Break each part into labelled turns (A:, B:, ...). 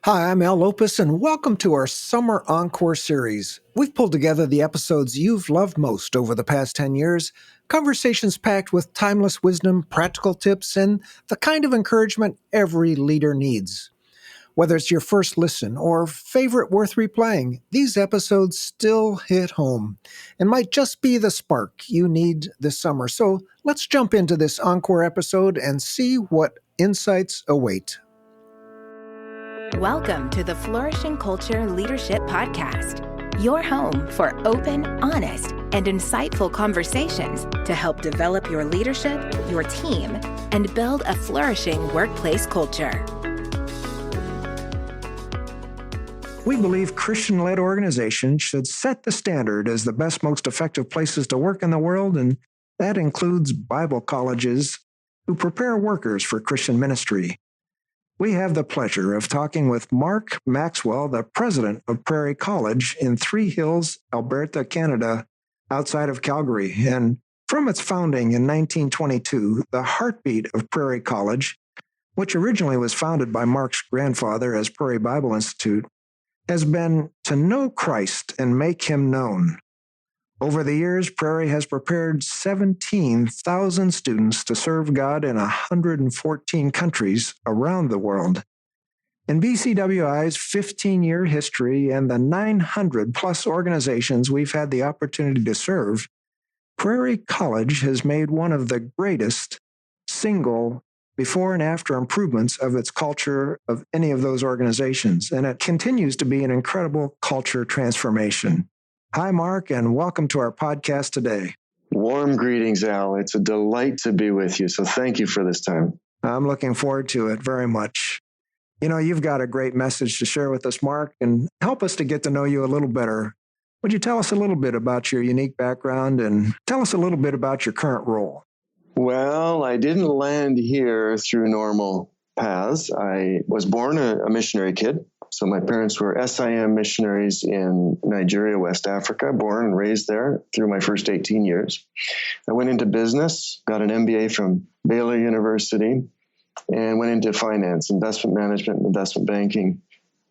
A: Hi, I'm Al Lopez, and welcome to our Summer Encore series. We've pulled together the episodes you've loved most over the past 10 years, conversations packed with timeless wisdom, practical tips, and the kind of encouragement every leader needs. Whether it's your first listen or favorite worth replaying, these episodes still hit home and might just be the spark you need this summer. So let's jump into this Encore episode and see what insights await.
B: Welcome to the Flourishing Culture Leadership Podcast, your home for open, honest, and insightful conversations to help develop your leadership, your team, and build a flourishing workplace culture.
A: We believe Christian-led organizations should set the standard as the best, most effective places to work in the world, and that includes Bible colleges who prepare workers for Christian ministry. We have the pleasure of talking with Mark Maxwel, the president of Prairie College in Three Hills, Alberta, Canada, outside of Calgary. And from its founding in 1922, the heartbeat of Prairie College, which originally was founded by Mark's grandfather as Prairie Bible Institute, has been to know Christ and make him known. Over the years, Prairie has prepared 17,000 students to serve God in 114 countries around the world. In BCWI's 15-year history and the 900-plus organizations we've had the opportunity to serve, Prairie College has made one of the greatest single before and after improvements of its culture of any of those organizations, and it continues to be an incredible culture transformation. Hi, Mark, and welcome to our podcast today.
C: Warm greetings, Al. It's a delight to be with you, so thank you for this time.
A: I'm looking forward to it very much. You know, you've got a great message to share with us, Mark, and help us to get to know you a little better. Would you tell us a little bit about your unique background and tell us a little bit about your current role?
C: Well, I didn't land here through normal paths. I was born a missionary kid. So my parents were SIM missionaries in Nigeria, West Africa, born and raised there through my first 18 years. I went into business, got an MBA from Baylor University, and went into finance, investment management, and investment banking.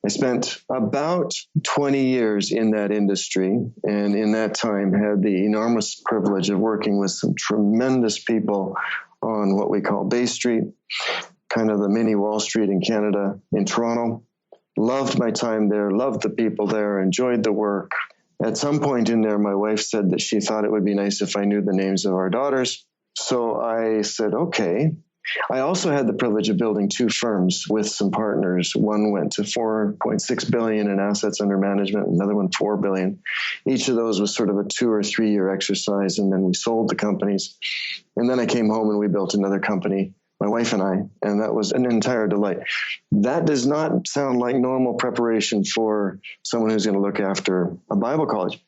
C: I spent about 20 years in that industry, and in that time had the enormous privilege of working with some tremendous people on what we call Bay Street, kind of the mini Wall Street in Canada, in Toronto. Loved my time there, loved the people there, enjoyed the work. At some point in there, my wife said that she thought it would be nice if I knew the names of our daughters. So I said, okay. I also had the privilege of building two firms with some partners. One went to $4.6 billion in assets under management, another one $4 billion. Each of those was sort of a 2 or 3 year exercise, and then we sold the companies. And then I came home and we built another company, my wife and I, and that was an entire delight. That does not sound like normal preparation for someone who's going to look after a Bible college.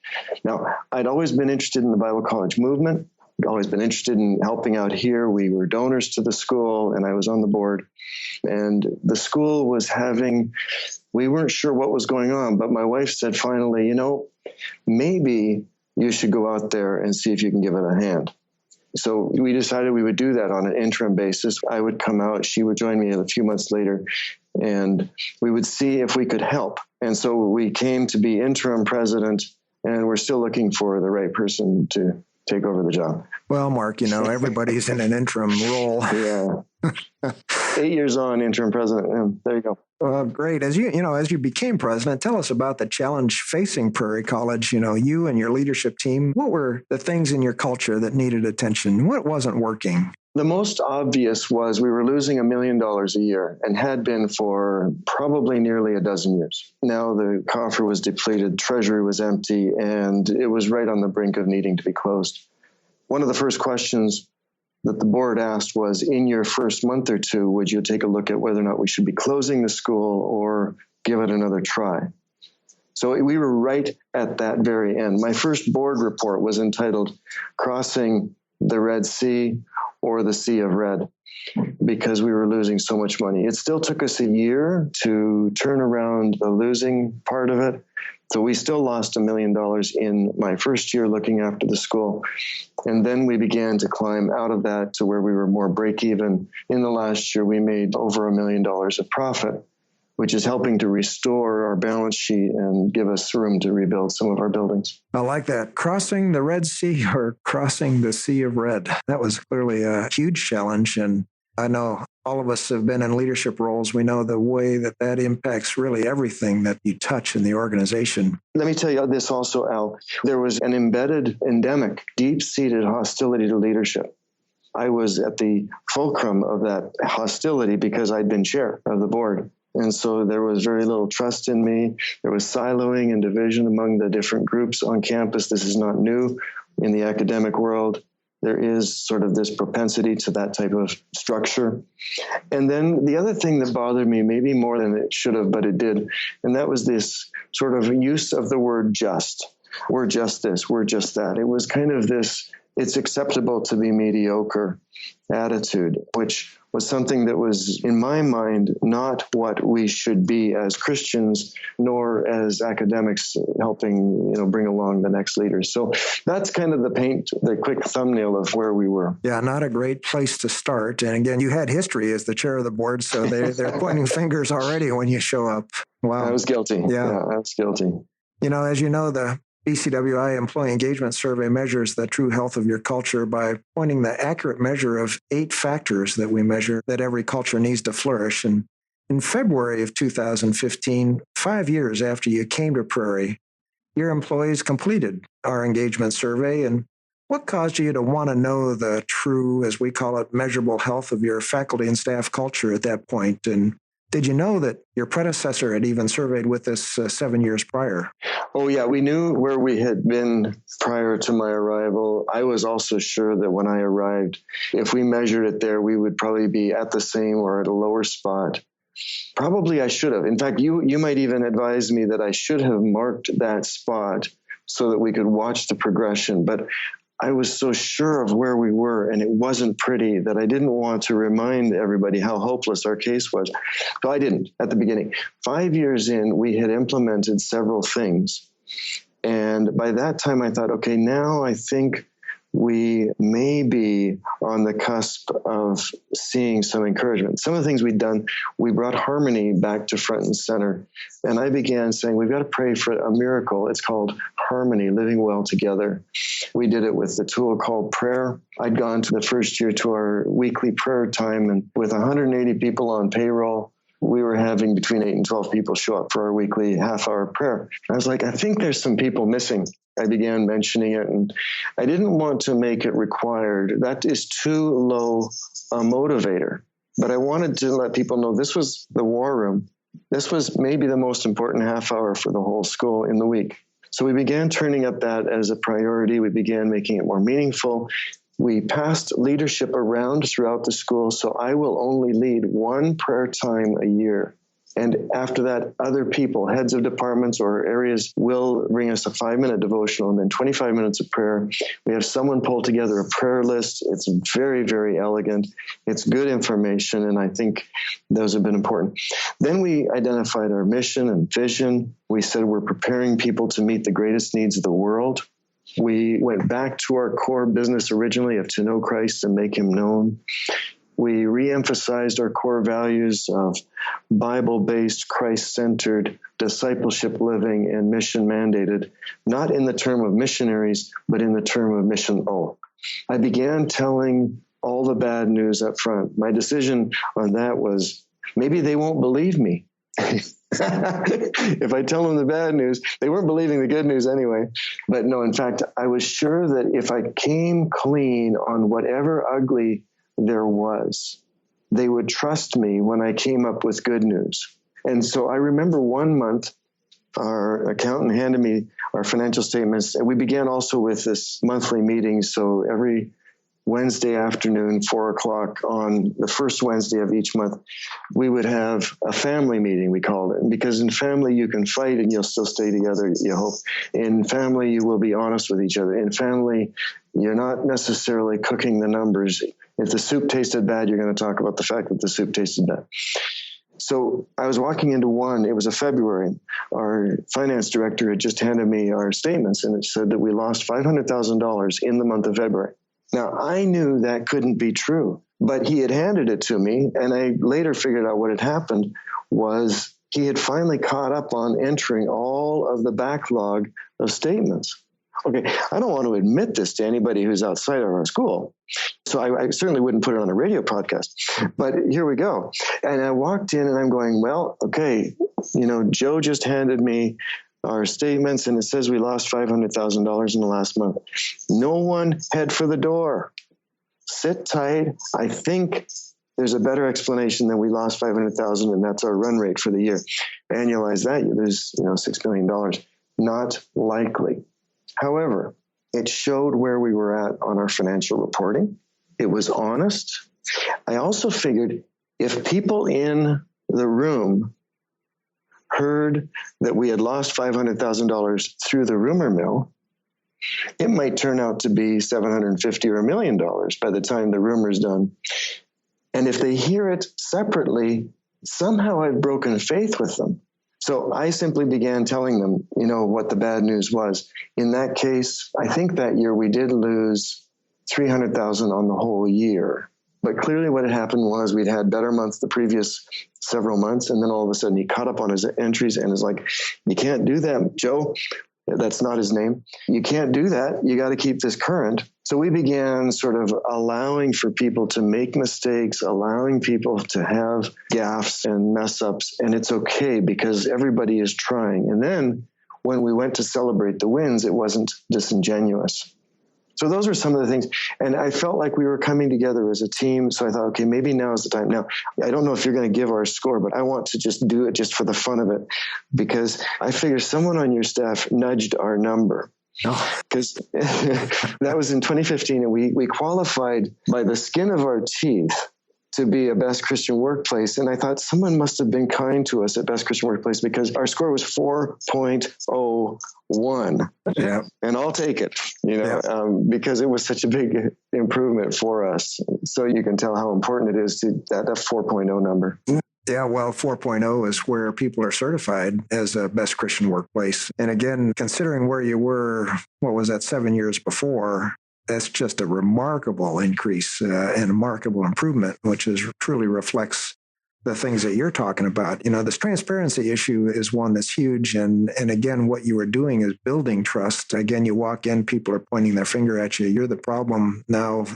C: Now, I'd always been interested in the Bible college movement. I'd always been interested in helping out here. We were donors to the school, and I was on the board. And the school was we weren't sure what was going on, but my wife said finally, maybe you should go out there and see if you can give it a hand. So we decided we would do that on an interim basis. I would come out, she would join me a few months later, and we would see if we could help. And so we came to be interim president, and we're still looking for the right person to take over the job.
A: Well, Mark, everybody's in an interim role.
C: Yeah. 8 years on, interim president. There you go.
A: Great. As you became president, tell us about the challenge facing Prairie College. You and your leadership team. What were the things in your culture that needed attention? What wasn't working?
C: The most obvious was we were losing $1 million a year and had been for probably nearly a dozen years. Now the coffer was depleted, treasury was empty, and it was right on the brink of needing to be closed. One of the first questions that the board asked was, in your first month or two, would you take a look at whether or not we should be closing the school or give it another try? So we were right at that very end. My first board report was entitled Crossing the Red Sea or the Sea of Red, because we were losing so much money. It still took us a year to turn around the losing part of it. So we still lost $1 million in my first year looking after the school. And then we began to climb out of that to where we were more break even. In the last year, we made over $1 million of profit. which is helping to restore our balance sheet and give us room to rebuild some of our buildings.
A: I like that. Crossing the Red Sea or crossing the Sea of Red. That was clearly a huge challenge. And I know all of us have been in leadership roles. We know the way that that impacts really everything that you touch in the organization.
C: Let me tell you this also, Al. There was an embedded, endemic, deep-seated hostility to leadership. I was at the fulcrum of that hostility because I'd been chair of the board. And so there was very little trust in me. There was siloing and division among the different groups on campus. This is not new in the academic world. There is sort of this propensity to that type of structure. And then the other thing that bothered me, maybe more than it should have, but it did, and that was this sort of use of the word just. We're just this, we're just that. It was kind of this, it's acceptable to be mediocre attitude, which was something that was, in my mind, not what we should be as Christians, nor as academics helping, bring along the next leaders. So that's kind of the quick thumbnail of where we were.
A: Yeah, not a great place to start. And again, you had history as the chair of the board, so they're pointing fingers already when you show up. Wow.
C: I was guilty. Yeah, I was guilty.
A: As you know, the BCWI Employee Engagement Survey measures the true health of your culture by pointing the accurate measure of 8 factors that we measure that every culture needs to flourish. And in February of 2015, 5 years after you came to Prairie, your employees completed our engagement survey. And what caused you to want to know the true, as we call it, measurable health of your faculty and staff culture at that point? And did you know that your predecessor had even surveyed with us 7 years prior?
C: Oh, yeah. We knew where we had been prior to my arrival. I was also sure that when I arrived, if we measured it there, we would probably be at the same or at a lower spot. Probably I should have. In fact, you might even advise me that I should have marked that spot so that we could watch the progression. But I was so sure of where we were, and it wasn't pretty, that I didn't want to remind everybody how hopeless our case was. So I didn't at the beginning. 5 years in, we had implemented several things. And by that time, I thought, okay, now I think we may be on the cusp of seeing some encouragement. Some of the things we'd done, we brought harmony back to front and center. And I began saying, we've got to pray for a miracle. It's called harmony, living well together. We did it with the tool called prayer. I'd gone to the first year to our weekly prayer time, and with 180 people on payroll, we were having between 8 and 12 people show up for our weekly half-hour prayer. I was like, I think there's some people missing. I began mentioning it, and I didn't want to make it required. That is too low a motivator. But I wanted to let people know this was the war room. This was maybe the most important half hour for the whole school in the week. So we began turning up that as a priority. We began making it more meaningful. We passed leadership around throughout the school, so I will only lead one prayer time a year. And after that, other people, heads of departments or areas, will bring us a 5-minute devotional and then 25 minutes of prayer. We have someone pull together a prayer list. It's very, very elegant. It's good information, and I think those have been important. Then we identified our mission and vision. We said we're preparing people to meet the greatest needs of the world. We went back to our core business originally of to know Christ and make him known. We reemphasized our core values of Bible-based, Christ-centered, discipleship living, and mission mandated, not in the term of missionaries, but in the term of mission. I began telling all the bad news up front. My decision on that was, maybe they won't believe me. If I tell them the bad news, they weren't believing the good news anyway. But no, in fact, I was sure that if I came clean on whatever ugly there was, they would trust me when I came up with good news. And so I remember one month, our accountant handed me our financial statements, and we began also with this monthly meeting. So every Wednesday afternoon, 4:00 on the first Wednesday of each month, we would have a family meeting, we called it. Because in family, you can fight and you'll still stay together, you hope. In family, you will be honest with each other. In family, you're not necessarily cooking the numbers. If the soup tasted bad, you're going to talk about the fact that the soup tasted bad. So I was walking into one, it was a February. Our finance director had just handed me our statements, and it said that we lost $500,000 in the month of February. Now, I knew that couldn't be true, but he had handed it to me, and I later figured out what had happened was he had finally caught up on entering all of the backlog of statements. Okay, I don't want to admit this to anybody who's outside of our school, so I certainly wouldn't put it on a radio podcast, but here we go. And I walked in and I'm going, well, okay, Joe just handed me our statements and it says we lost $500,000 in the last month. No one head for the door. Sit tight. I think there's a better explanation than we lost $500,000 and that's our run rate for the year. Annualize that, there's $6 million. Not likely. However, it showed where we were at on our financial reporting. It was honest. I also figured if people in the room heard that we had lost $500,000 through the rumor mill, it might turn out to be $750,000 or $1 million by the time the rumor's done. And if they hear it separately, somehow I've broken faith with them. So I simply began telling them, what the bad news was. In that case, I think that year we did lose $300,000 on the whole year. But clearly what had happened was we'd had better months the previous several months. And then all of a sudden he caught up on his entries and is like, you can't do that, Joe. That's not his name. You can't do that. You got to keep this current. So we began sort of allowing for people to make mistakes, allowing people to have gaffes and mess ups. And it's okay because everybody is trying. And then when we went to celebrate the wins, it wasn't disingenuous. So those were some of the things. And I felt like we were coming together as a team. So I thought, okay, maybe now is the time. Now, I don't know if you're going to give our score, but I want to just do it just for the fun of it, because I figure someone on your staff nudged our number. Because that was in 2015, and we qualified by the skin of our teeth to be a Best Christian Workplace. And I thought someone must have been kind to us at Best Christian Workplace because our score was 4.01.
A: Yeah.
C: And I'll take it, because it was such a big improvement for us. So you can tell how important it is to that 4.0 number.
A: Yeah, well, 4.0 is where people are certified as a Best Christian Workplace. And again, considering where you were, 7 years before, that's just a remarkable increase and a remarkable improvement, which truly reflects the things that you're talking about. This transparency issue is one that's huge. And again, what you are doing is building trust. Again, you walk in, people are pointing their finger at you. You're the problem now,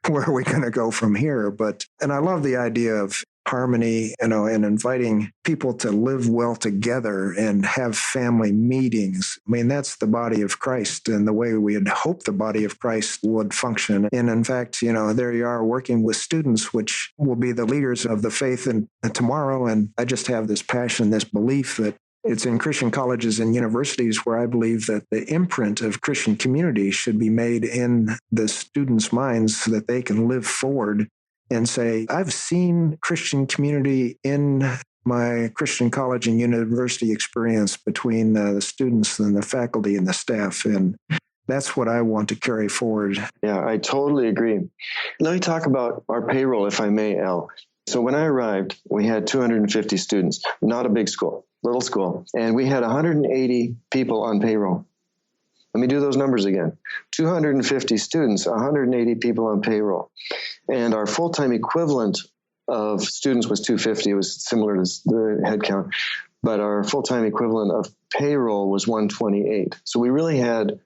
A: where are we going to go from here? And I love the idea of harmony, and inviting people to live well together and have family meetings. I mean, that's the body of Christ and the way we had hoped the body of Christ would function. And in fact, there you are working with students, which will be the leaders of the faith and tomorrow. And I just have this passion, this belief that it's in Christian colleges and universities where I believe that the imprint of Christian community should be made in the students' minds so that they can live forward and say, I've seen Christian community in my Christian college and university experience between the students and the faculty and the staff. And that's what I want to carry forward.
C: Yeah, I totally agree. Let me talk about our payroll, if I may, Al. So when I arrived, we had 250 students, not a big school, little school. And we had 180 people on payroll. Let me do those numbers again. 250 students, 180 people on payroll. And our full-time equivalent of students was 250. It was similar to the head count. But our full-time equivalent of payroll was 128. So we really had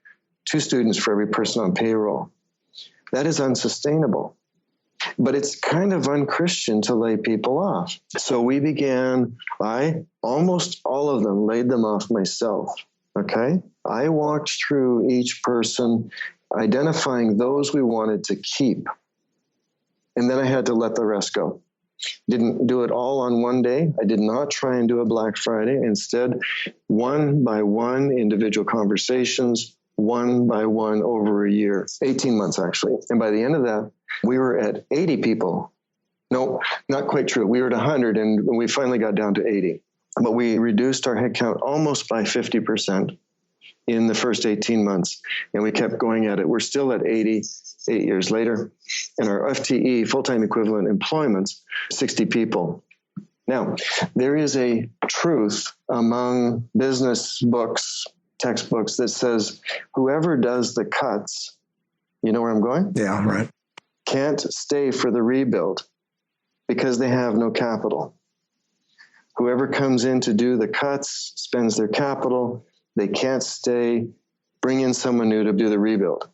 C: 2 students for every person on payroll. That is unsustainable. But it's kind of unchristian to lay people off. So we began, almost all of them laid them off myself. Okay? I walked through each person, identifying those we wanted to keep. And then I had to let the rest go. Didn't do it all on one day. I did not try and do a Black Friday. Instead, one by one, individual conversations, one by one over a year, 18 months actually. And by the end of that, we were at 80 people. No, not quite true. We were at 100 and we finally got down to 80. But we reduced our headcount almost by 50% in the first 18 months. And we kept going at it. We're still at 80 8 years later. And our FTE, full-time equivalent employments, 60 people. Now, there is a truth among business books, textbooks that says whoever does the cuts, you know where I'm going?
A: Yeah, right.
C: Can't stay for the rebuild because they have no capital. Whoever comes in to do the cuts spends their capital. They can't stay. Bring in someone new to do the rebuild.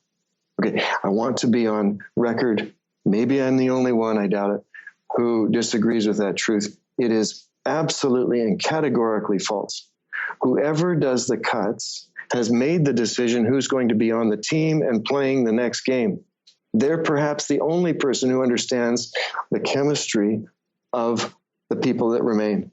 C: Okay, I want to be on record. Maybe I'm the only one, I doubt it, who disagrees with that truth. It is absolutely and categorically false. Whoever does the cuts has made the decision who's going to be on the team and playing the next game. They're perhaps the only person who understands the chemistry of the people that remain.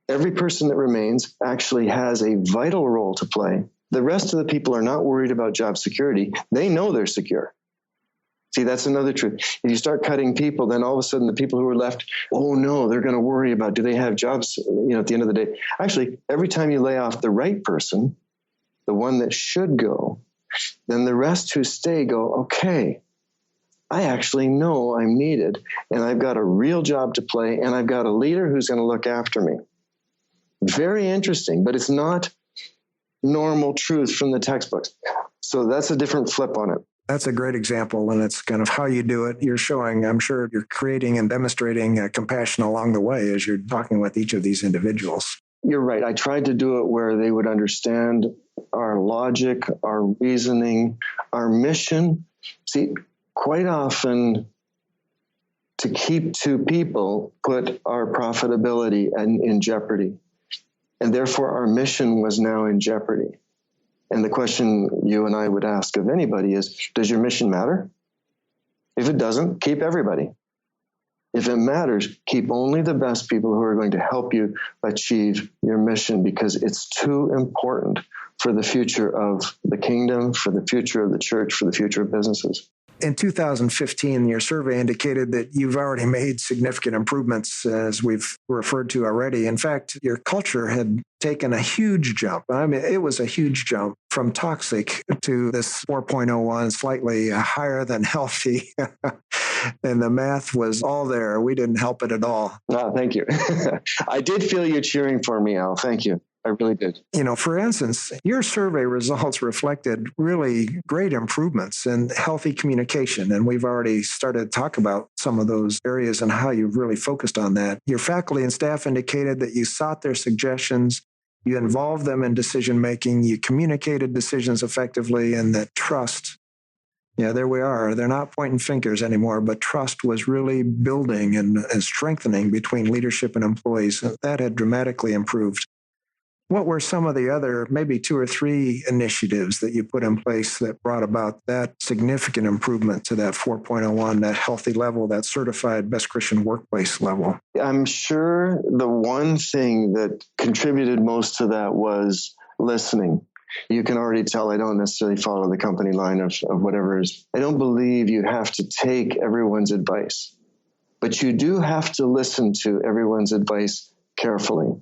C: Every person that remains actually has a vital role to play. The rest of the people are not worried about job security. They know they're secure. See, that's another truth. If you start cutting people, then all of a sudden the people who are left, oh no, they're going to worry about, do they have jobs, at the end of the day. Actually, every time you lay off the right person, the one that should go, then the rest who stay go, okay, I actually know I'm needed, and I've got a real job to play, and I've got a leader who's going to look after me. Very interesting, but it's not normal truth from the textbooks. So that's a different flip on it.
A: That's a great example, and it's kind of how you do it. You're showing, I'm sure you're creating and demonstrating compassion along the way as you're talking with each of these individuals.
C: You're right. I tried to do it where they would understand our logic, our reasoning, our mission. See, quite often to keep two people put our profitability in jeopardy. And therefore our mission was now in jeopardy. And the question you and I would ask of anybody is, does your mission matter? If it doesn't, keep everybody. If it matters, keep only the best people who are going to help you achieve your mission, because it's too important for the future of the kingdom, for the future of the church, for the future of businesses.
A: In 2015, your survey indicated that you've already made significant improvements, as we've referred to already. In fact, your culture had taken a huge jump. I mean, it was a huge jump from toxic to this 4.01, slightly higher than healthy. And the math was all there. We didn't help it at all.
C: Oh, thank you. I did feel you cheering for me, Al. Thank you. I really did.
A: For instance, your survey results reflected really great improvements in healthy communication. And we've already started to talk about some of those areas and how you've really focused on that. Your faculty and staff indicated that you sought their suggestions, you involved them in decision-making, you communicated decisions effectively, and that trust, there we are. They're not pointing fingers anymore, but trust was really building and strengthening between leadership and employees. That had dramatically improved. What were some of the other, maybe 2 or 3 initiatives that you put in place that brought about that significant improvement to that 4.01, that healthy level, that certified best Christian workplace level?
C: I'm sure the one thing that contributed most to that was listening. You can already tell I don't necessarily follow the company line of whatever is. I don't believe you have to take everyone's advice, but you do have to listen to everyone's advice carefully.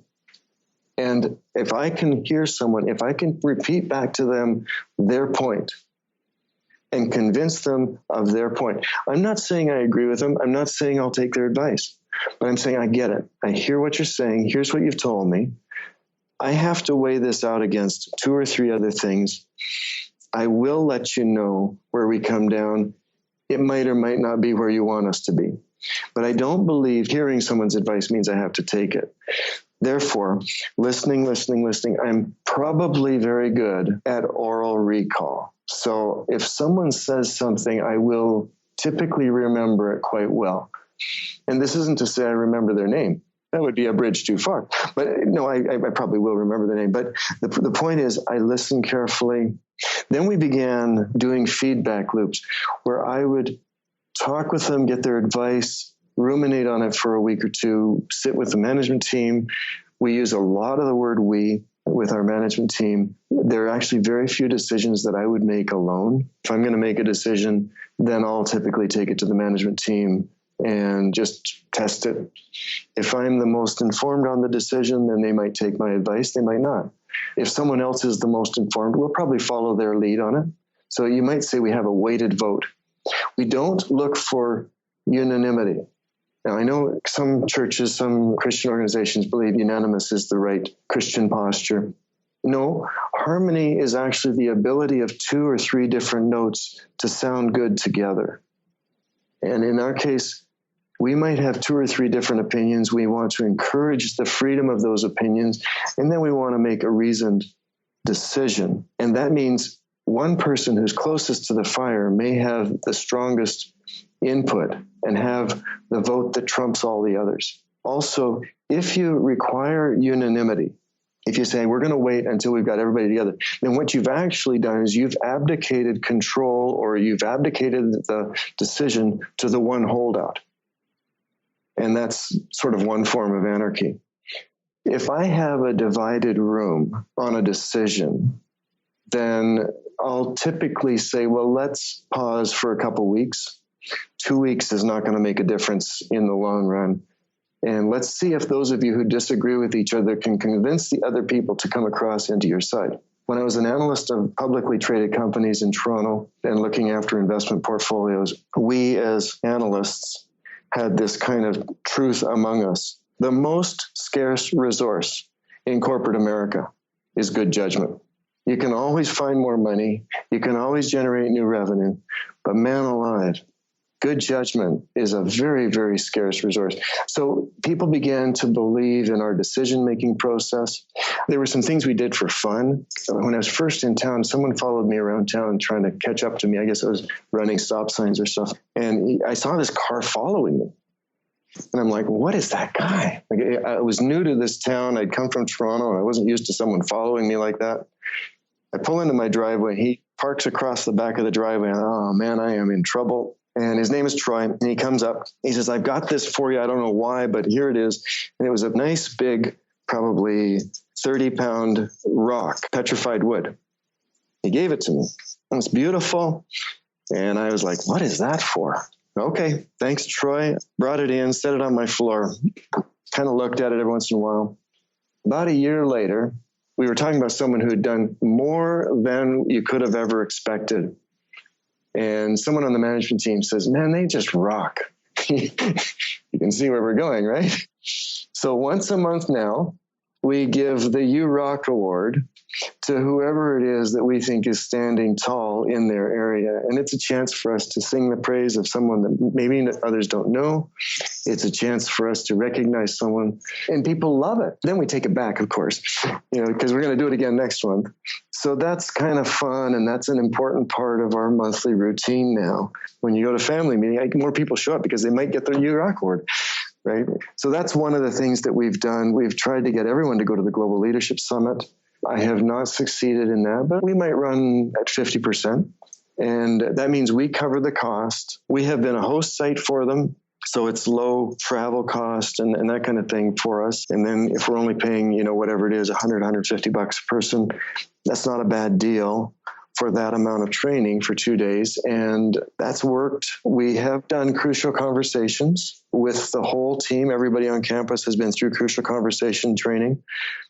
C: And if I can hear someone, if I can repeat back to them their point and convince them of their point, I'm not saying I agree with them. I'm not saying I'll take their advice, but I'm saying I get it. I hear what you're saying. Here's what you've told me. I have to weigh this out against 2 or 3 other things. I will let you know where we come down. It might or might not be where you want us to be. But I don't believe hearing someone's advice means I have to take it. Therefore, listening. I'm probably very good at oral recall. So if someone says something, I will typically remember it quite well. And this isn't to say I remember their name. That would be a bridge too far. But no, I probably will remember their name. But the point is, I listen carefully. Then we began doing feedback loops where I would talk with them, get their advice, ruminate on it for a week or 2, sit with the management team. We use a lot of the word we with our management team. There are actually very few decisions that I would make alone. If I'm going to make a decision, then I'll typically take it to the management team and just test it. If I'm the most informed on the decision, then they might take my advice, they might not. If someone else is the most informed, we'll probably follow their lead on it. So you might say we have a weighted vote. We don't look for unanimity. Now, I know some churches, some Christian organizations believe unanimous is the right Christian posture. No, harmony is actually the ability of 2 or 3 different notes to sound good together. And in our case, We might have 2 or 3 different opinions. We want to encourage the freedom of those opinions, and then we want to make a reasoned decision. And that means one person who's closest to the fire may have the strongest input and have the vote that trumps all the others. Also, if you require unanimity, if you say, we're going to wait until we've got everybody together, then what you've actually done is you've abdicated control, or you've abdicated the decision to the one holdout. And that's sort of one form of anarchy. If I have a divided room on a decision, then I'll typically say, well, let's pause for a couple weeks. 2 weeks is not going to make a difference in the long run. And let's see if those of you who disagree with each other can convince the other people to come across into your side. When I was an analyst of publicly traded companies in Toronto and looking after investment portfolios, we as analysts had this kind of truth among us. The most scarce resource in corporate America is good judgment. You can always find more money. You can always generate new revenue. But man alive, good judgment is a very, very scarce resource. So people began to believe in our decision-making process. There were some things we did for fun. When I was first in town, someone followed me around town trying to catch up to me. I guess I was running stop signs or stuff. And I saw this car following me. And I'm like, what is that guy? Like, I was new to this town. I'd come from Toronto, and I wasn't used to someone following me like that. I pull into my driveway. He parks across the back of the driveway. And, oh, man, I am in trouble. And his name is Troy, and he comes up. He says, I've got this for you. I don't know why, but here it is. And it was a nice, big, probably 30-pound rock, petrified wood. He gave it to me. It was beautiful. And I was like, what is that for? Okay, thanks, Troy. Brought it in, set it on my floor. Kind of looked at it every once in a while. About a year later, we were talking about someone who had done more than you could have ever expected. And someone on the management team says, man, they just rock. You can see where we're going, right? So once a month now, we give the You Rock Award to whoever it is that we think is standing tall in their area. And it's a chance for us to sing the praise of someone that maybe others don't know. It's a chance for us to recognize someone, and people love it. Then we take it back, of course, because we're going to do it again next month. So that's kind of fun, and that's an important part of our monthly routine now. When you go to family meeting, more people show up because they might get their You Rock Award. Right? So that's one of the things that we've done. We've tried to get everyone to go to the Global Leadership Summit. I have not succeeded in that, but we might run at 50%. And that means we cover the cost. We have been a host site for them, so it's low travel cost and that kind of thing for us. And then if we're only paying, whatever it is, $100, $150 a person, that's not a bad deal for that amount of training for 2 days. And that's worked. We have done crucial conversations with the whole team. Everybody on campus has been through crucial conversation training.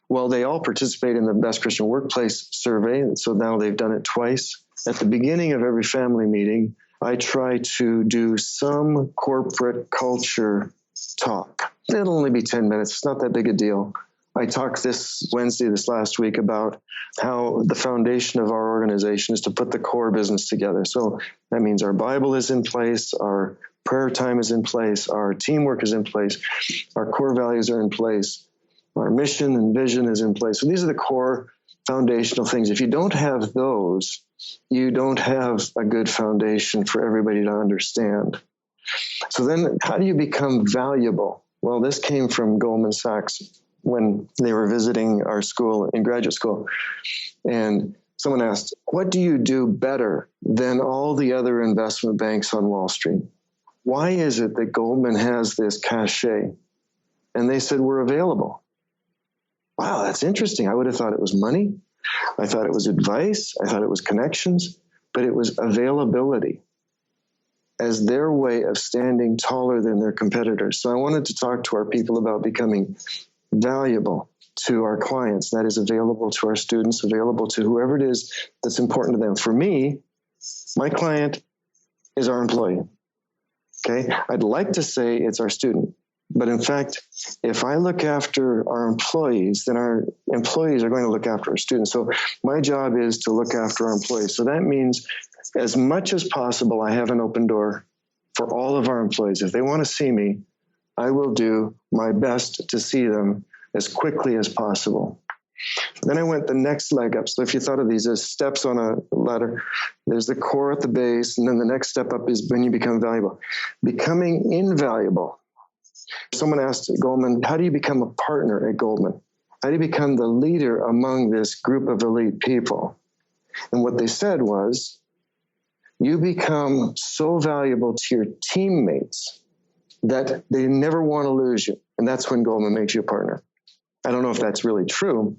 C: Well, they all participate in the Best Christian Workplace survey. So now they've done it twice. At the beginning of every family meeting, I try to do some corporate culture talk. It'll only be 10 minutes. It's not that big a deal. I talked this last week, about how the foundation of our organization is to put the core business together. So that means our Bible is in place, our prayer time is in place, our teamwork is in place, our core values are in place, our mission and vision is in place. So these are the core foundational things. If you don't have those, you don't have a good foundation for everybody to understand. So then how do you become valuable? Well, this came from Goldman Sachs when they were visiting our school in graduate school. And someone asked, what do you do better than all the other investment banks on Wall Street? Why is it that Goldman has this cachet? And they said, we're available. Wow, that's interesting. I would have thought it was money. I thought it was advice. I thought it was connections, but it was availability as their way of standing taller than their competitors. So I wanted to talk to our people about becoming valuable to our clients. That is available to our students, available to whoever it is that's important to them. For me, my client is our employee. Okay. I'd like to say it's our student, but in fact, if I look after our employees, then our employees are going to look after our students. So my job is to look after our employees. So that means as much as possible, I have an open door for all of our employees. If they want to see me, I will do my best to see them as quickly as possible. Then I went the next leg up. So if you thought of these as steps on a ladder, there's the core at the base, and then the next step up is when you become valuable. Becoming invaluable. Someone asked Goldman, how do you become a partner at Goldman? How do you become the leader among this group of elite people? And what they said was, you become so valuable to your teammates that they never want to lose you. And that's when Goldman makes you a partner. I don't know if that's really true,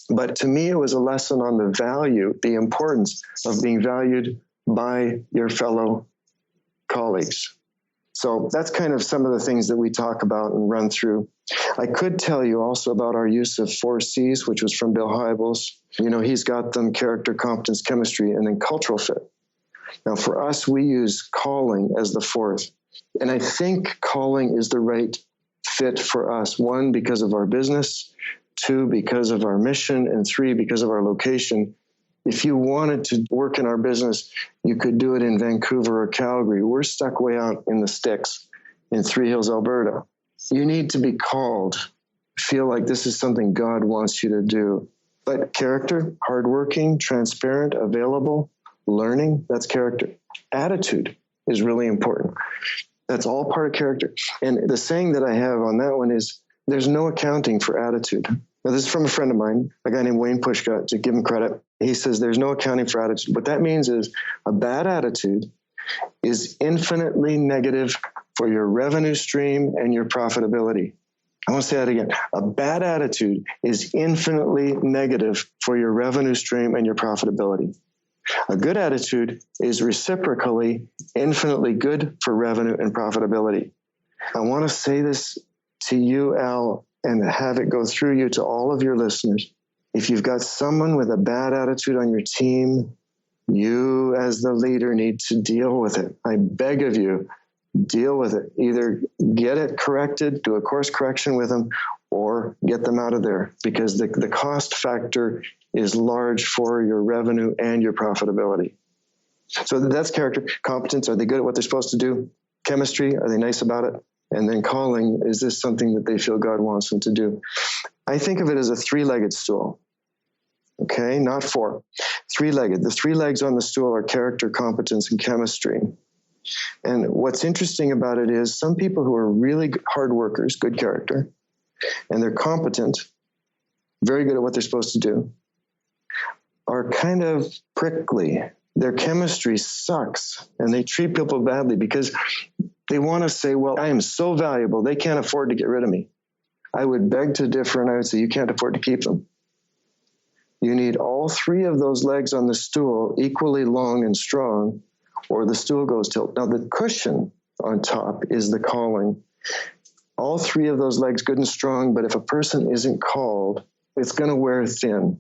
C: but to me, it was a lesson on the value, the importance of being valued by your fellow colleagues. So that's kind of some of the things that we talk about and run through. I could tell you also about our use of 4 C's, which was from Bill Hybels. You know, he's got them: character, competence, chemistry, and then cultural fit. Now, for us, we use calling as the 4th. And I think calling is the right fit for us. 1, because of our business; 2, because of our mission; and 3, because of our location. If you wanted to work in our business, you could do it in Vancouver or Calgary. We're stuck way out in the sticks in Three Hills, Alberta. You need to be called, feel like this is something God wants you to do. But character, hardworking, transparent, available, learning, that's character. Attitude is really important. That's all part of character. And the saying that I have on that one is, there's no accounting for attitude. Now, this is from a friend of mine, a guy named Wayne Pushka, to give him credit. He says there's no accounting for attitude. What that means is a bad attitude is infinitely negative for your revenue stream and your profitability. I want to say that again. A bad attitude is infinitely negative for your revenue stream and your profitability. A good attitude is reciprocally infinitely good for revenue and profitability. I want to say this to you, Al, and have it go through you to all of your listeners. If you've got someone with a bad attitude on your team, you as the leader need to deal with it. I beg of you, deal with it. Either get it corrected, do a course correction with them, or get them out of there, because the cost factor is large for your revenue and your profitability. So that's character. Competence, are they good at what they're supposed to do? Chemistry, are they nice about it? And then calling, is this something that they feel God wants them to do? I think of it as a 3-legged stool. Okay, not 4. 3-legged. The 3 legs on the stool are character, competence, and chemistry. And what's interesting about it is some people who are really hard workers, good character, and they're competent, very good at what they're supposed to do, are kind of prickly. Their chemistry sucks, and they treat people badly because they want to say, well, I am so valuable, they can't afford to get rid of me. I would beg to differ, and I would say, you can't afford to keep them. You need all 3 of those legs on the stool equally long and strong, or the stool goes tilt. Now, the cushion on top is the calling. All 3 of those legs good and strong, but if a person isn't called, it's going to wear thin,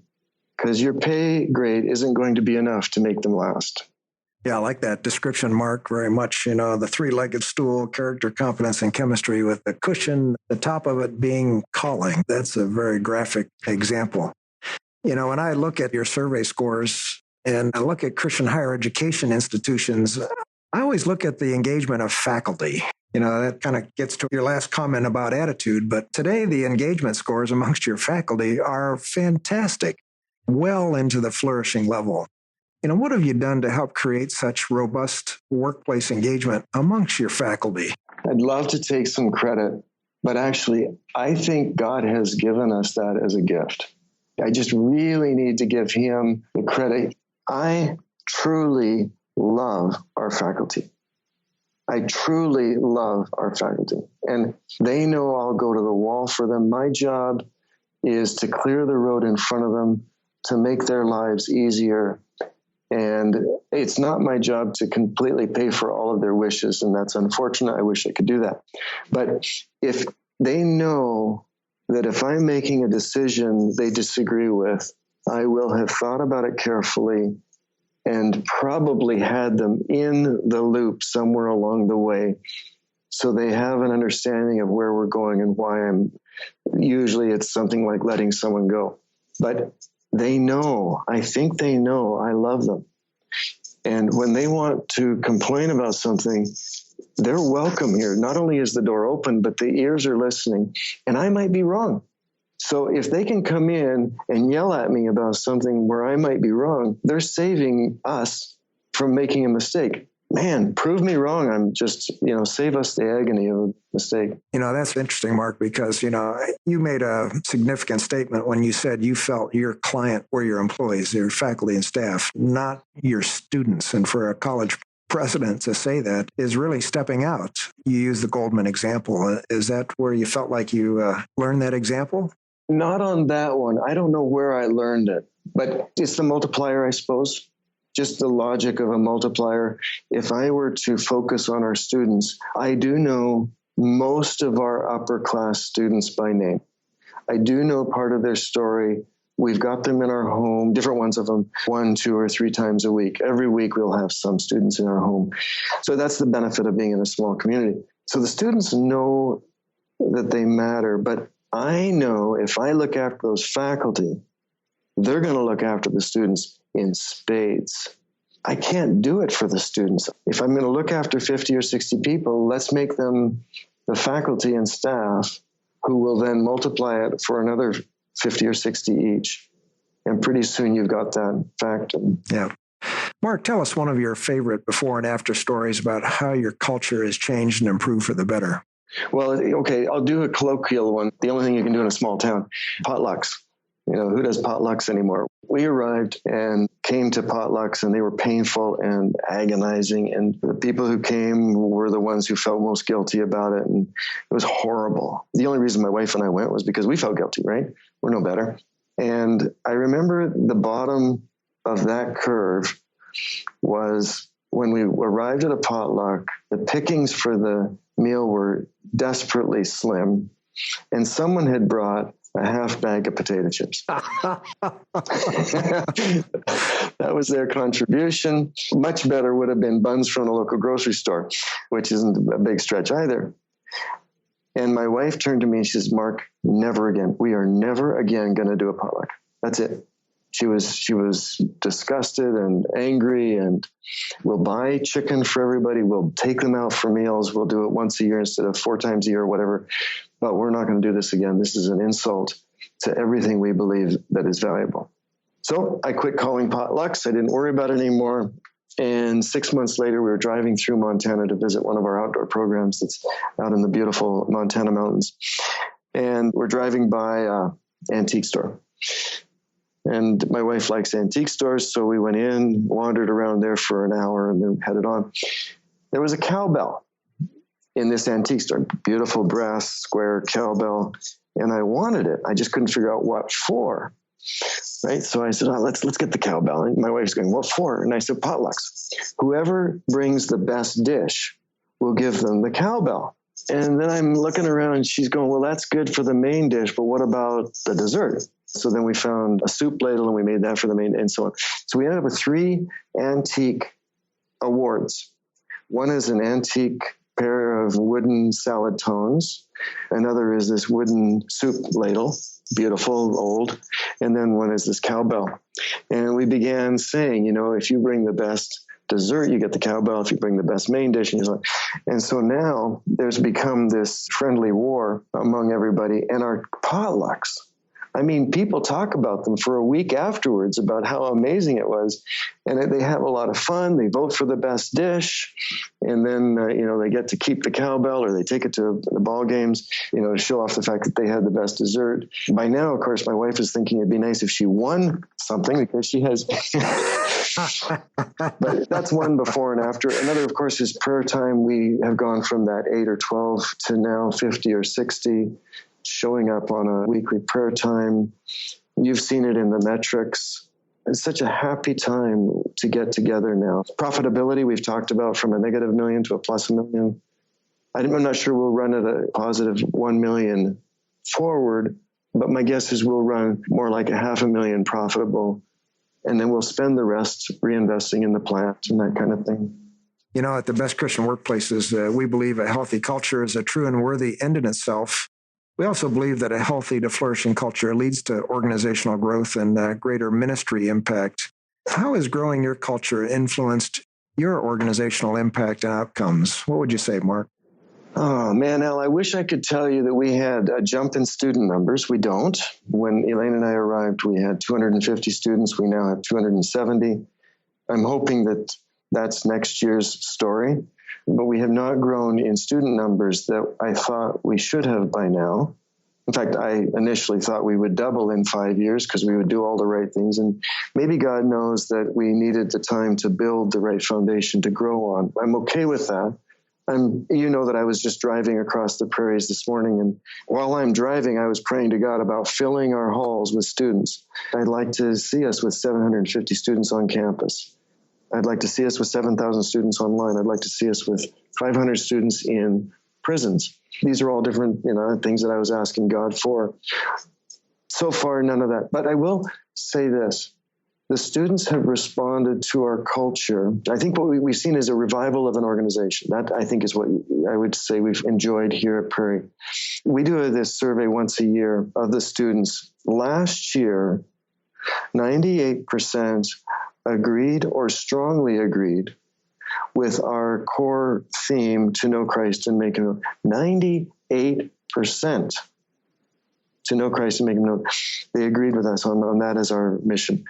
C: because your pay grade isn't going to be enough to make them last.
A: Yeah, I like that description, Mark, very much. You know, the 3-legged stool, character, competence, and chemistry, with the cushion, the top of it being calling. That's a very graphic example. You know, when I look at your survey scores and I look at Christian higher education institutions, I always look at the engagement of faculty. You know, that kind of gets to your last comment about attitude. But today, the engagement scores amongst your faculty are fantastic, well into the flourishing level. You know, what have you done to help create such robust workplace engagement amongst your faculty?
C: I'd love to take some credit, but actually, I think God has given us that as a gift. I just really need to give him the credit. I truly love our faculty. I truly love our faculty. And they know I'll go to the wall for them. My job is to clear the road in front of them, to make their lives easier. And it's not my job to completely pay for all of their wishes, and that's unfortunate. I wish I could do that. But if they know that if I'm making a decision they disagree with, I will have thought about it carefully and probably had them in the loop somewhere along the way, so they have an understanding of where we're going and why usually it's something like letting someone go. But they know, I think they know I love them. And when they want to complain about something, they're welcome here. Not only is the door open, but the ears are listening, and I might be wrong. So if they can come in and yell at me about something where I might be wrong, they're saving us from making a mistake. Man, prove me wrong. I'm just, save us the agony of a mistake.
A: That's interesting, Mark, because, you made a significant statement when you said you felt your client were your employees, your faculty and staff, not your students. And for a college president to say that is really stepping out. You use the Goldman example. Is that where you felt like you learned that example?
C: Not on that one. I don't know where I learned it, but it's the multiplier, I suppose. Just the logic of a multiplier. If I were to focus on our students, I do know most of our upper class students by name. I do know part of their story. We've got them in our home, different ones of them, 1, 2, or 3 times a week. Every week we'll have some students in our home. So that's the benefit of being in a small community. So the students know that they matter, but I know if I look after those faculty, they're going to look after the students in spades. I can't do it for the students. If I'm going to look after 50 or 60 people, let's make them the faculty and staff who will then multiply it for another 50 or 60 each. And pretty soon you've got that fact.
A: Yeah. Mark, tell us one of your favorite before and after stories about how your culture has changed and improved for the better.
C: Well, okay, I'll do a colloquial one. The only thing you can do in a small town, potlucks. Who does potlucks anymore? We arrived and came to potlucks, and they were painful and agonizing. And the people who came were the ones who felt most guilty about it. And it was horrible. The only reason my wife and I went was because we felt guilty, right? We're no better. And I remember the bottom of that curve was when we arrived at a potluck, the pickings for the meal were desperately slim, and someone had brought a half bag of potato chips. That was their contribution. Much better would have been buns from a local grocery store, which isn't a big stretch either. And my wife turned to me and she says, Mark, never again. We are never again going to do a potluck. That's it. She was disgusted and angry, and we'll buy chicken for everybody. We'll take them out for meals. We'll do it once a year instead of 4 times a year or whatever. But we're not going to do this again. This is an insult to everything we believe that is valuable. So I quit calling potlucks. I didn't worry about it anymore. And 6 months later, we were driving through Montana to visit one of our outdoor programs that's out in the beautiful Montana mountains. And we're driving by an antique store. And my wife likes antique stores, so we went in, wandered around there for an hour, and then headed on. There was a cowbell in this antique store, beautiful brass square cowbell, and I wanted it. I just couldn't figure out what for, right? So I said, let's get the cowbell. And my wife's going, what for? And I said, potlucks. Whoever brings the best dish will give them the cowbell. And then I'm looking around, and she's going, well, that's good for the main dish, but what about the dessert? So then we found a soup ladle, and we made that for the main, and so on. So we ended up with 3 antique awards. One is an antique pair of wooden salad tongs. Another is this wooden soup ladle, beautiful, old. And then one is this cowbell. And we began saying, if you bring the best dessert, you get the cowbell. If you bring the best main dish, and so now there's become this friendly war among everybody. And our potlucks, I mean, people talk about them for a week afterwards about how amazing it was. And they have a lot of fun. They vote for the best dish. And then, they get to keep the cowbell, or they take it to the ball games, to show off the fact that they had the best dessert. By now, of course, my wife is thinking it'd be nice if she won something, because she has. But that's one before and after. Another, of course, is prayer time. We have gone from that 8 or 12 to now 50 or 60. Showing up on a weekly prayer time. You've seen it in the metrics. It's such a happy time to get together now. Profitability, we've talked about from a negative $1 million to a plus $1 million. I'm not sure we'll run at a positive 1 million forward, but my guess is we'll run more like a $500,000 profitable, and then we'll spend the rest reinvesting in the plant and that kind of thing.
A: At the Best Christian Workplaces, we believe a healthy culture is a true and worthy end in itself. We also believe that a healthy to flourishing culture leads to organizational growth and greater ministry impact. How has growing your culture influenced your organizational impact and outcomes? What would you say, Mark?
C: Oh, man, Al, I wish I could tell you that we had a jump in student numbers. We don't. When Elaine and I arrived, we had 250 students. We now have 270. I'm hoping that that's next year's story. But we have not grown in student numbers that I thought we should have by now. In fact, I initially thought we would double in 5 years because we would do all the right things. And maybe God knows that we needed the time to build the right foundation to grow on. I'm okay with that. You know that I was just driving across the prairies this morning, and while I'm driving, I was praying to God about filling our halls with students. I'd like to see us with 750 students on campus. I'd like to see us with 7,000 students online. I'd like to see us with 500 students in prisons. These are all different, things that I was asking God for. So far, none of that. But I will say this. The students have responded to our culture. I think what we've seen is a revival of an organization. That, I think, is what I would say we've enjoyed here at Prairie. We do this survey once a year of the students. Last year, 98% agreed or strongly agreed with our core theme, to know Christ and make him known. 98%. To know Christ and make him known. They agreed with us on that as our mission.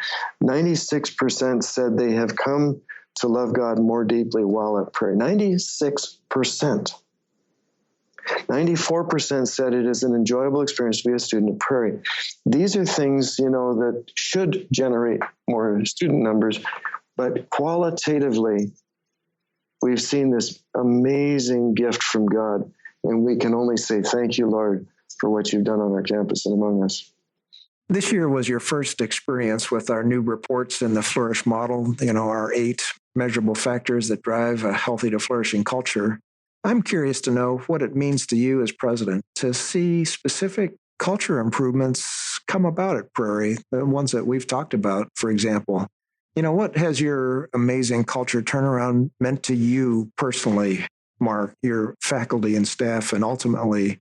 C: 96% said they have come to love God more deeply while at Prairie. 96%. 94% said it is an enjoyable experience to be a student at Prairie. These are things, that should generate more student numbers, but qualitatively, we've seen this amazing gift from God, and we can only say, thank you, Lord, for what you've done on our campus and among us.
A: This year was your first experience with our new reports in the Flourish model, our 8 measurable factors that drive a healthy to flourishing culture. I'm curious to know what it means to you as president to see specific culture improvements come about at Prairie, the ones that we've talked about, for example. What has your amazing culture turnaround meant to you personally, Mark, your faculty and staff, and ultimately,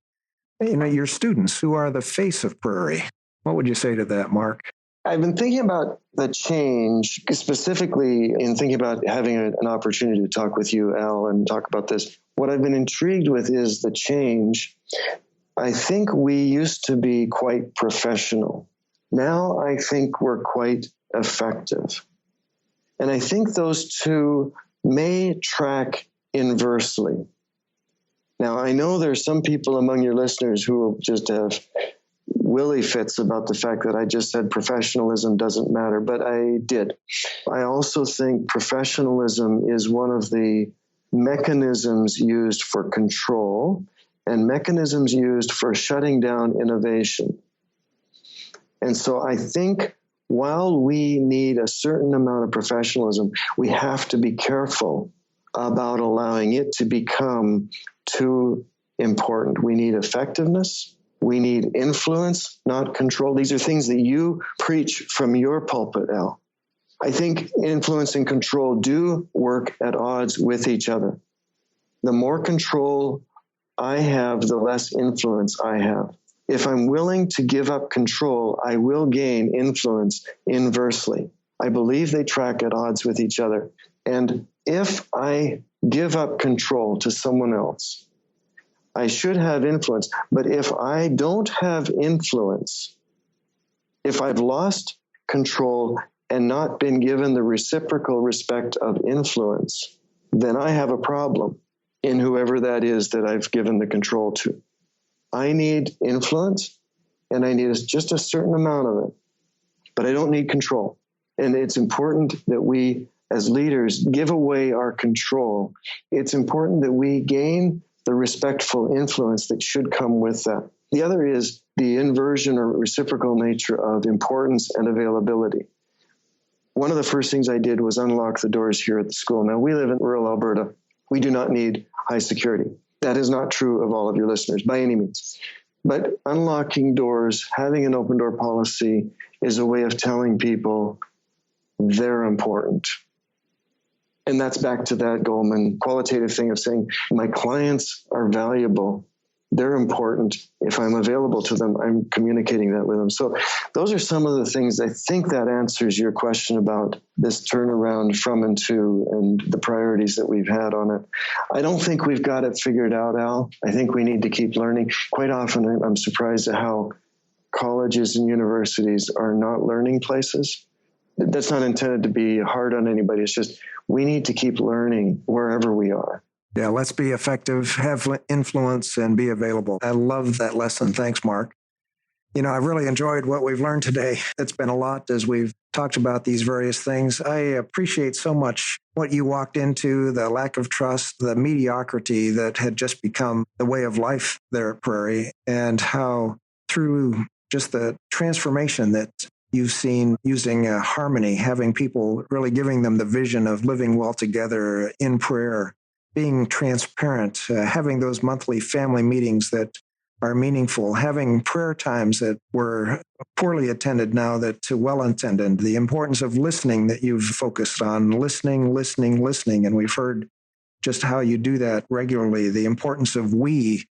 A: your students who are the face of Prairie? What would you say to that, Mark?
C: I've been thinking about the change, specifically in thinking about having an opportunity to talk with you, Al, and talk about this. What I've been intrigued with is the change. I think we used to be quite professional. Now I think we're quite effective. And I think those two may track inversely. Now, I know there's some people among your listeners who just have willy fits about the fact that I just said professionalism doesn't matter, but I did. I also think professionalism is one of the mechanisms used for control and mechanisms used for shutting down innovation. And so I think while we need a certain amount of professionalism, we have to be careful about allowing it to become too important. We need effectiveness. We need influence, not control. These are things that you preach from your pulpit, Al. I think influence and control do work at odds with each other. The more control I have, the less influence I have. If I'm willing to give up control, I will gain influence inversely. I believe they track at odds with each other. And if I give up control to someone else, I should have influence. But if I don't have influence, if I've lost control and not been given the reciprocal respect of influence, then I have a problem in whoever that is that I've given the control to. I need influence, and I need just a certain amount of it, but I don't need control. And it's important that we, as leaders, give away our control. It's important that we gain the respectful influence that should come with that. The other is the inversion or reciprocal nature of importance and availability. One of the first things I did was unlock the doors here at the school. Now, we live in rural Alberta. We do not need high security. That is not true of all of your listeners by any means. But unlocking doors, having an open door policy is a way of telling people they're important. And that's back to that Goldman qualitative thing of saying, my clients are valuable. They're important. If I'm available to them, I'm communicating that with them. So those are some of the things. I think that answers your question about this turnaround from and to and the priorities that we've had on it. I don't think we've got it figured out, Al. I think we need to keep learning. Quite often, I'm surprised at how colleges and universities are not learning places. That's not intended to be hard on anybody. It's just we need to keep learning wherever we are.
A: Yeah, let's be effective, have influence, and be available. I love that lesson. Thanks, Mark. I've really enjoyed what we've learned today. It's been a lot as we've talked about these various things. I appreciate so much what you walked into, the lack of trust, the mediocrity that had just become the way of life there at Prairie, and how through just the transformation that you've seen using harmony, having people really giving them the vision of living well together in prayer, being transparent, having those monthly family meetings that are meaningful, having prayer times that were poorly attended now that well attended, the importance of listening that you've focused on, listening. And we've heard just how you do that regularly, the importance of we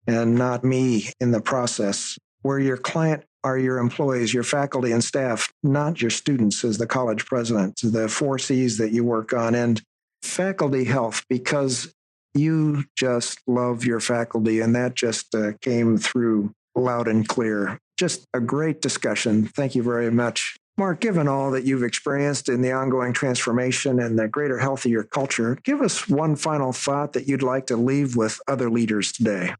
A: and not me in the process, where your client are your employees, your faculty and staff, not your students as the college president, the 4 C's that you work on, and faculty health, because you just love your faculty, and that just came through loud and clear. Just a great discussion. Thank you very much. Mark, given all that you've experienced in the ongoing transformation and the greater health of your culture, give us one final thought that you'd like to leave with other leaders today.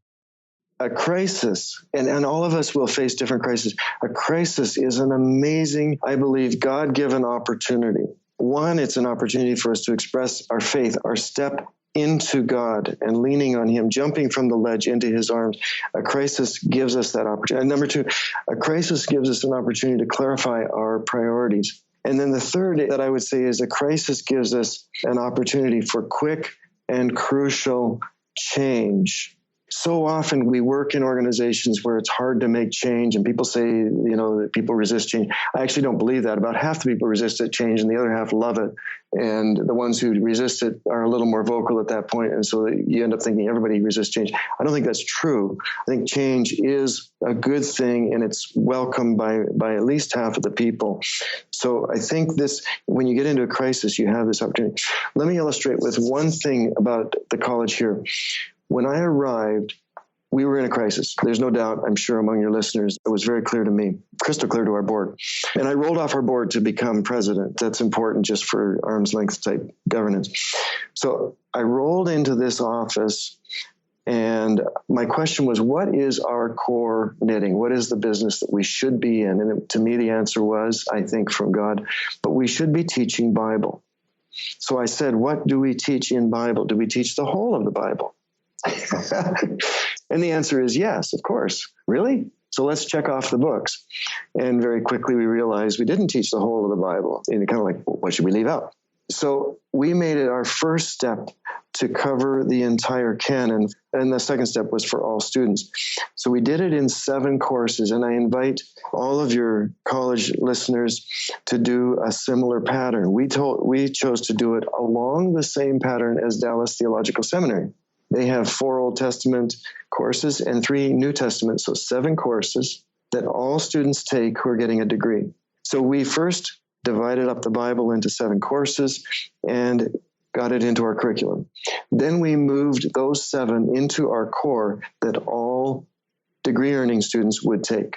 C: A crisis, and all of us will face different crises. A crisis is an amazing, I believe, God-given opportunity. One, it's an opportunity for us to express our faith, our step into God and leaning on Him, jumping from the ledge into His arms. A crisis gives us that opportunity. And number 2, a crisis gives us an opportunity to clarify our priorities. And then the third that I would say is a crisis gives us an opportunity for quick and crucial change. So often we work in organizations where it's hard to make change, and people say, that people resist change. I actually don't believe that. About half the people resist change and the other half love it. And the ones who resist it are a little more vocal at that point. And so you end up thinking everybody resists change. I don't think that's true. I think change is a good thing, and it's welcomed by at least half of the people. So I think when you get into a crisis, you have this opportunity. Let me illustrate with one thing about the college here. When I arrived, we were in a crisis. There's no doubt, I'm sure, among your listeners. It was very clear to me, crystal clear to our board. And I rolled off our board to become president. That's important just for arm's length type governance. So I rolled into this office, and my question was, what is our core knitting? What is the business that we should be in? And to me, the answer was, I think, from God, but we should be teaching Bible. So I said, what do we teach in Bible? Do we teach the whole of the Bible? And the answer is yes, of course. Really? So let's check off the books. And very quickly we realized we didn't teach the whole of the Bible. And kind of like, what should we leave out? So we made it our first step to cover the entire canon. And the second step was for all students. So we did it in 7 courses. And I invite all of your college listeners to do a similar pattern. We chose to do it along the same pattern as Dallas Theological Seminary. They have 4 Old Testament courses and 3 New Testament, so 7 courses that all students take who are getting a degree. So we first divided up the Bible into 7 courses and got it into our curriculum. Then we moved those 7 into our core that all degree-earning students would take.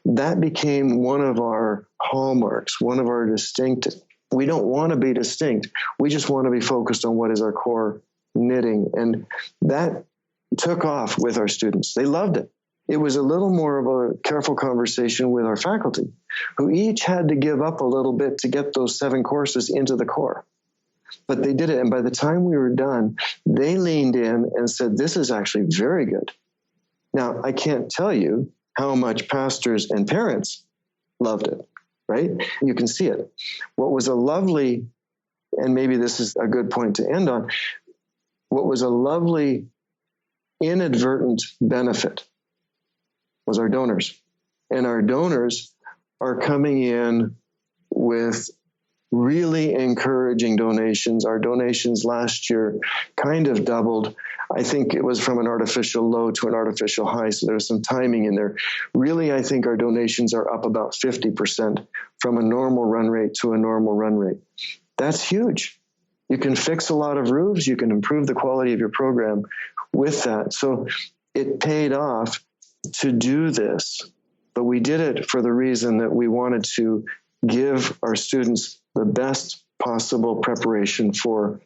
C: That became one of our hallmarks, one of our distinct. We don't want to be distinct. We just want to be focused on what is our core knitting. And that took off with our students. They loved it. It was a little more of a careful conversation with our faculty, who each had to give up a little bit to get those 7 courses into the core. But they did it. And by the time we were done, they leaned in and said, this is actually very good. Now, I can't tell you how much pastors and parents loved it, right? You can see it. What was a lovely, and maybe this is a good point to end on, what was a lovely inadvertent benefit was our donors. And our donors are coming in with really encouraging donations. Our donations last year kind of doubled. I think it was from an artificial low to an artificial high, so there's some timing in there. Really, I think our donations are up about 50% from a normal run rate to a normal run rate. That's huge. You can fix a lot of roofs. You can improve the quality of your program with that. So it paid off to do this, but we did it for the reason that we wanted to give our students the best possible preparation for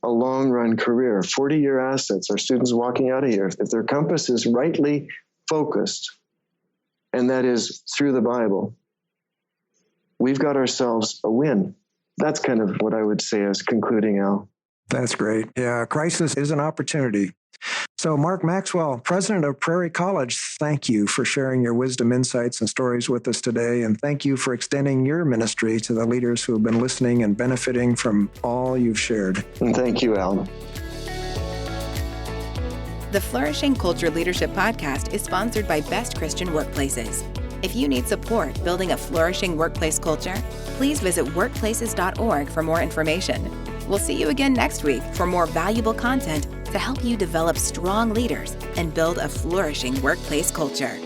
C: a long-run career, 40-year assets. Our students walking out of here, if their compass is rightly focused, and that is through the Bible, we've got ourselves a win. That's kind of what I would say as concluding, Al.
A: That's great. Yeah, crisis is an opportunity. So, Mark Maxwell, president of Prairie College, thank you for sharing your wisdom, insights, and stories with us today. And thank you for extending your ministry to the leaders who have been listening and benefiting from all you've shared.
C: And thank you, Al.
B: The Flourishing Culture Leadership Podcast is sponsored by Best Christian Workplaces. If you need support building a flourishing workplace culture, please visit workplaces.org for more information. We'll see you again next week for more valuable content to help you develop strong leaders and build a flourishing workplace culture.